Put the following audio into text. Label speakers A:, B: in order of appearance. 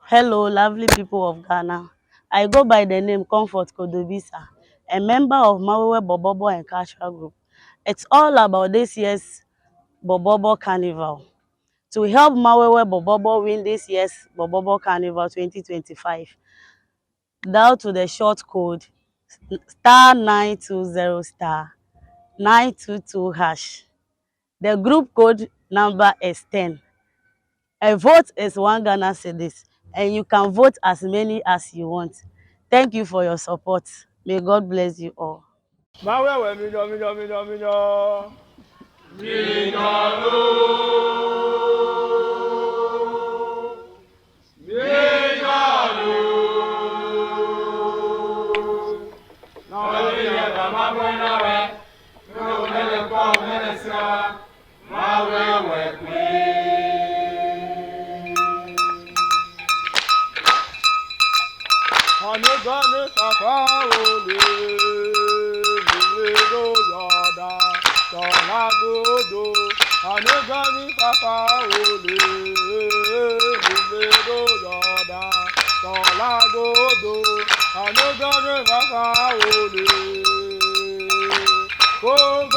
A: Hello, lovely people of Ghana. I go by the name Comfort Kodobisa, a member of Mawuewoe Borborbor and Cultural Group. It's all about this year's Borborbor Carnival. To help Mawuewoe Borborbor win this year's Borborbor Carnival 2025, dial to the short code star 920 star 922 hash. The group code number is 10. A vote is 1 Ghana cedis, and you can vote as many as you want. Thank you for your support. May God bless you all.
B: Mawuewoe Anegane papa ole, miwedo yoda, tolagodo. Anegane papa ole, miwedo yoda, tolagodo. Anegane papa ole, oh